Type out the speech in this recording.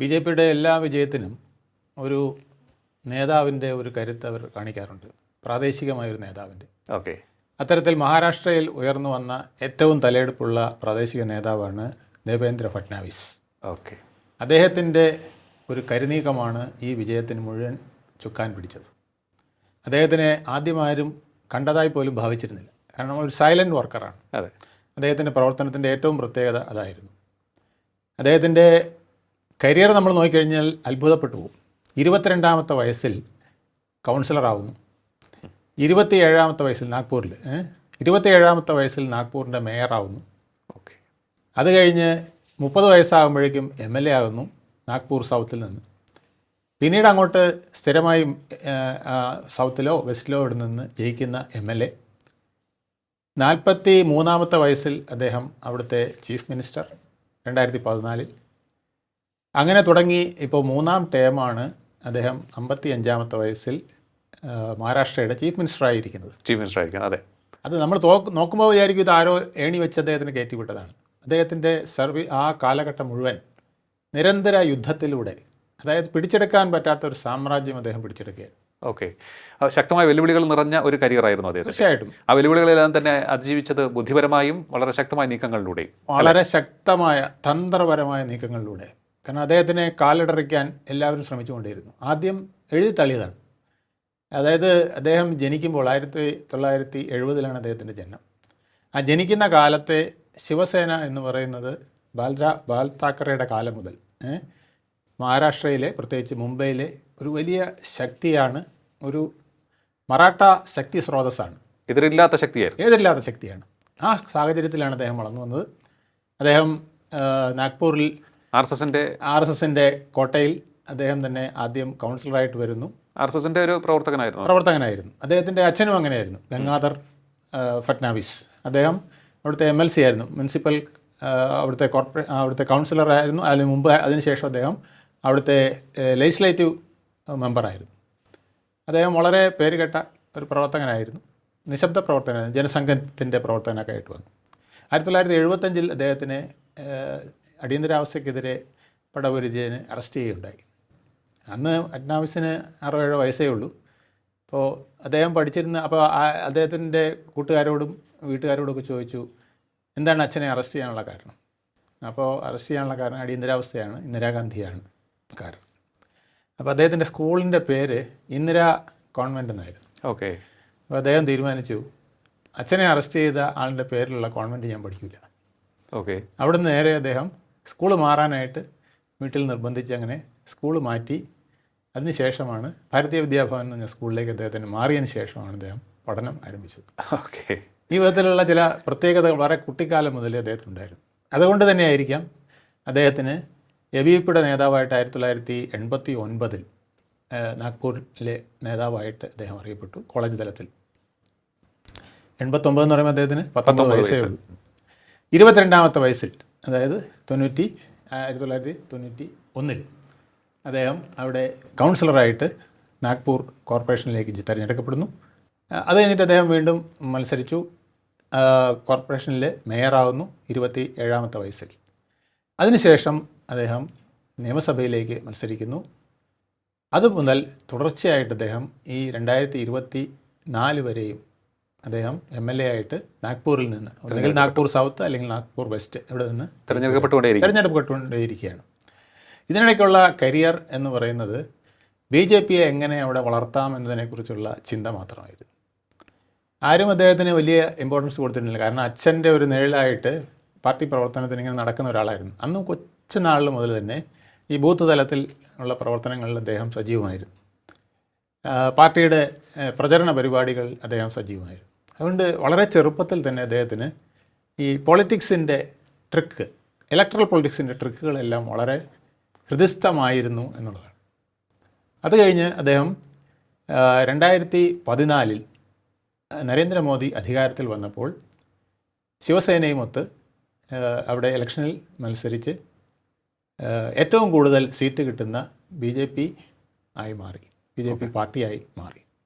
B J പിയുടെ എല്ലാ വിജയത്തിനും ഒരു നേതാവിൻ്റെ ഒരു കരുത്ത് അവർ കാണിക്കാറുണ്ട്, പ്രാദേശികമായൊരു നേതാവിൻ്റെ. ഓക്കെ. അത്തരത്തിൽ മഹാരാഷ്ട്രയിൽ ഉയർന്നു വന്ന ഏറ്റവും തലയെടുപ്പുള്ള പ്രാദേശിക നേതാവാണ് ദേവേന്ദ്ര ഫട്നാവിസ്. ഓക്കെ. അദ്ദേഹത്തിൻ്റെ ഒരു കരുനീക്കമാണ് ഈ വിജയത്തിന് മുഴുവൻ ചുക്കാൻ പിടിച്ചത്. അദ്ദേഹത്തിനെ ആദ്യമാരും കണ്ടതായി പോലും ഭാവിച്ചിരുന്നില്ല. കാരണം ഒരു സൈലൻറ്റ് വർക്കറാണ്. അതെ. അദ്ദേഹത്തിൻ്റെ പ്രവർത്തനത്തിൻ്റെ ഏറ്റവും പ്രത്യേകത അതായിരുന്നു. അദ്ദേഹത്തിൻ്റെ കരിയർ നമ്മൾ നോക്കിക്കഴിഞ്ഞാൽ അത്ഭുതപ്പെട്ടു പോകും. 22-ാമത്തെ വയസ്സിൽ കൗൺസിലറാവുന്നു. 27-ാമത്തെ വയസ്സിൽ നാഗ്പൂരിൽ 27-ാമത്തെ വയസ്സിൽ നാഗ്പൂരിൻ്റെ മേയറാവുന്നു. ഓക്കെ. അത് കഴിഞ്ഞ് 30 വയസ്സാകുമ്പോഴേക്കും MLA ആകുന്നു നാഗ്പൂർ സൗത്തിൽ നിന്ന്. പിന്നീട് അങ്ങോട്ട് സ്ഥിരമായി സൗത്തിലോ വെസ്റ്റിലോ ഇവിടെ നിന്ന് ജയിക്കുന്ന MLA. 43-ാമത്തെ വയസ്സിൽ അദ്ദേഹം അവിടുത്തെ ചീഫ് മിനിസ്റ്റർ 2014. അങ്ങനെ തുടങ്ങി ഇപ്പോൾ 3-ാം ടേമാണ് അദ്ദേഹം 55-ാമത്തെ വയസ്സിൽ മഹാരാഷ്ട്രയുടെ ചീഫ് മിനിസ്റ്ററായിരിക്കുന്നത്. അതെ. അത് നമ്മൾ നോക്കുമ്പോൾ വിചാരിക്കും ഇത് ആരോ ഏണി വെച്ച് അദ്ദേഹത്തിന് കയറ്റിവിട്ടതാണ്. അദ്ദേഹത്തിൻ്റെ ആ കാലഘട്ടം മുഴുവൻ നിരന്തര യുദ്ധത്തിലൂടെ, അതായത് പിടിച്ചെടുക്കാൻ പറ്റാത്ത ഒരു സാമ്രാജ്യം അദ്ദേഹം പിടിച്ചെടുക്കുകയാണ്. ഓക്കെ. ശക്തമായ വെല്ലുവിളികൾ നിറഞ്ഞ ഒരു കരിയറായിരുന്നു അദ്ദേഹം. തീർച്ചയായിട്ടും. ആ വെല്ലുവിളികളെല്ലാം തന്നെ അതിജീവിച്ചത് ബുദ്ധിപരമായും വളരെ ശക്തമായ നീക്കങ്ങളിലൂടെയും, വളരെ ശക്തമായ തന്ത്രപരമായ നീക്കങ്ങളിലൂടെ. കാരണം അദ്ദേഹത്തിനെ കാലിടറിക്കാൻ എല്ലാവരും ശ്രമിച്ചുകൊണ്ടിരുന്നു. ആദ്യം എഴുതി തള്ളിയതാണ്. അതായത് അദ്ദേഹം ജനിക്കുമ്പോൾ 1970-ലാണ് അദ്ദേഹത്തിൻ്റെ ജനനം. ആ ജനിക്കുന്ന കാലത്തെ ശിവസേന എന്ന് പറയുന്നത് ബാൽ താക്കറയുടെ കാലം മുതൽ മഹാരാഷ്ട്രയിലെ, പ്രത്യേകിച്ച് മുംബൈയിലെ ഒരു വലിയ ശക്തിയാണ്. ഒരു മറാഠ ശക്തി സ്രോതസ്സാണ്. എതിരില്ലാത്ത ശക്തിയാണ്. ആ സാഹചര്യത്തിലാണ് അദ്ദേഹം വളർന്നു വന്നത്. അദ്ദേഹം നാഗ്പൂരിൽ RSSൻ്റെ കോട്ടയിൽ അദ്ദേഹം തന്നെ ആദ്യം കൗൺസിലറായിട്ട് വരുന്നു. RSSൻ്റെ ഒരു പ്രവർത്തകനായിരുന്നു. അദ്ദേഹത്തിൻ്റെ അച്ഛനും അങ്ങനെയായിരുന്നു, ഗംഗാധർ ഫട്നാവിസ്. അദ്ദേഹം അവിടുത്തെ MLC ആയിരുന്നു, മുനിസിപ്പൽ അവിടുത്തെ കൗൺസിലറായിരുന്നു. അതിനുശേഷം അദ്ദേഹം അവിടുത്തെ ലെജിസ്ലേറ്റീവ് മെമ്പറായിരുന്നു. അദ്ദേഹം വളരെ പേരുകെട്ട ഒരു പ്രവർത്തകനായിരുന്നു, നിശബ്ദ പ്രവർത്തകനായിരുന്നു, ജനസംഘത്തിൻ്റെ പ്രവർത്തകനൊക്കെ ആയിട്ട് വന്നു. 1975-ൽ അദ്ദേഹത്തിനെ അടിയന്തരാവസ്ഥയ്ക്കെതിരെ പടപൊരുതിയതിന് അറസ്റ്റ് ചെയ്യുകയുണ്ടായി. അന്ന് ഫട്നാവിസിന് 67 വയസ്സേ ഉള്ളൂ. അപ്പോൾ അദ്ദേഹം അപ്പോൾ അദ്ദേഹത്തിൻ്റെ കൂട്ടുകാരോടും വീട്ടുകാരോടൊക്കെ ചോദിച്ചു, എന്താണ് അച്ഛനെ അറസ്റ്റ് ചെയ്യാനുള്ള കാരണം? അപ്പോൾ അറസ്റ്റ് ചെയ്യാനുള്ള കാരണം അടിയന്തരാവസ്ഥയാണ്, ഇന്ദിരാഗാന്ധിയാണ് കാരണം. അപ്പോൾ അദ്ദേഹത്തിൻ്റെ സ്കൂളിൻ്റെ പേര് ഇന്ദിരാ കോൺവെൻ്റ് എന്നായിരുന്നു. ഓക്കെ. അപ്പോൾ അദ്ദേഹം തീരുമാനിച്ചു, അച്ഛനെ അറസ്റ്റ് ചെയ്ത ആളുടെ പേരിലുള്ള കോൺവെൻറ്റ് ഞാൻ പഠിക്കില്ല. ഓക്കെ. അവിടുന്ന് നേരെ അദ്ദേഹം സ്കൂൾ മാറാനായിട്ട് വീട്ടിൽ നിർബന്ധിച്ച് അങ്ങനെ സ്കൂൾ മാറ്റി. അതിനുശേഷമാണ് ഭാരതീയ വിദ്യാഭവൻ എന്ന സ്കൂളിലേക്ക് അദ്ദേഹത്തിന് മാറിയതിന് ശേഷമാണ് അദ്ദേഹം പഠനം ആരംഭിച്ചത്. ഓക്കെ. ഈ വിധത്തിലുള്ള ചില പ്രത്യേകതകൾ വളരെ കുട്ടിക്കാലം മുതലേ അദ്ദേഹത്തിനുണ്ടായിരുന്നു. അതുകൊണ്ട് തന്നെയായിരിക്കാം അദ്ദേഹത്തിന് ABVPയുടെ നേതാവായിട്ട് 1989-ൽ നാഗ്പൂരിലെ നേതാവായിട്ട് അദ്ദേഹം അറിയപ്പെട്ടു. കോളേജ് തലത്തിൽ 89 എന്ന് പറയുമ്പോൾ അദ്ദേഹത്തിന് 19 വയസ്സേ ഉള്ളൂ. 22-ാമത്തെ വയസ്സിൽ, അതായത് 1991-ൽ അദ്ദേഹം അവിടെ കൗൺസിലറായിട്ട് നാഗ്പൂർ കോർപ്പറേഷനിലേക്ക് തിരഞ്ഞെടുക്കപ്പെടുന്നു. അത് കഴിഞ്ഞിട്ട് അദ്ദേഹം വീണ്ടും മത്സരിച്ചു, കോർപ്പറേഷനിലെ മേയറാവുന്നു 27-ാമത്തെ വയസ്സിൽ. അതിനുശേഷം അദ്ദേഹം നിയമസഭയിലേക്ക് മത്സരിക്കുന്നു. അതുമുതൽ തുടർച്ചയായിട്ട് അദ്ദേഹം ഈ 2024 വരെയും അദ്ദേഹം MLA ആയിട്ട് നാഗ്പൂരിൽ നിന്ന്, ഒന്നുകിൽ നാഗ്പൂർ സൗത്ത് അല്ലെങ്കിൽ നാഗ്പൂർ വെസ്റ്റ്, ഇവിടെ നിന്ന് തിരഞ്ഞെടുക്കപ്പെട്ടുകൊണ്ടേയിരിക്കുകയാണ്. ഇതിനിടയ്ക്കുള്ള കരിയർ എന്ന് പറയുന്നത് BJPയെ എങ്ങനെ അവിടെ വളർത്താം എന്നതിനെക്കുറിച്ചുള്ള ചിന്ത മാത്രമായിരുന്നു. ആരും അദ്ദേഹത്തിന് വലിയ ഇമ്പോർട്ടൻസ് കൊടുത്തിരുന്നില്ല. കാരണം അച്ഛൻ്റെ ഒരു നിഴലായിട്ട് പാർട്ടി പ്രവർത്തനത്തിന് ഇങ്ങനെ നടക്കുന്ന ഒരാളായിരുന്നു. അന്നും കൊച്ചുനാളിൽ മുതൽ തന്നെ ഈ ബൂത്ത് തലത്തിൽ ഉള്ള പ്രവർത്തനങ്ങളിൽ അദ്ദേഹം സജീവമായിരുന്നു. പാർട്ടിയുടെ പ്രചരണ പരിപാടികൾ അദ്ദേഹം സജീവമായിരുന്നു. അതുകൊണ്ട് വളരെ ചെറുപ്പത്തിൽ തന്നെ അദ്ദേഹത്തിന് ഈ പൊളിറ്റിക്സിൻ്റെ ട്രിക്ക്, ഇലക്ട്രൽ പൊളിറ്റിക്സിൻ്റെ ട്രിക്കുകളെല്ലാം വളരെ ഹൃദിസ്ഥമായിരുന്നു എന്നുള്ളതാണ്. അത് കഴിഞ്ഞ് അദ്ദേഹം 2014-ൽ നരേന്ദ്രമോദി അധികാരത്തിൽ വന്നപ്പോൾ ശിവസേനയുമൊത്ത് അവിടെ ഇലക്ഷനിൽ മത്സരിച്ച് ഏറ്റവും കൂടുതൽ സീറ്റ് കിട്ടുന്ന BJP പാർട്ടിയായി മാറി.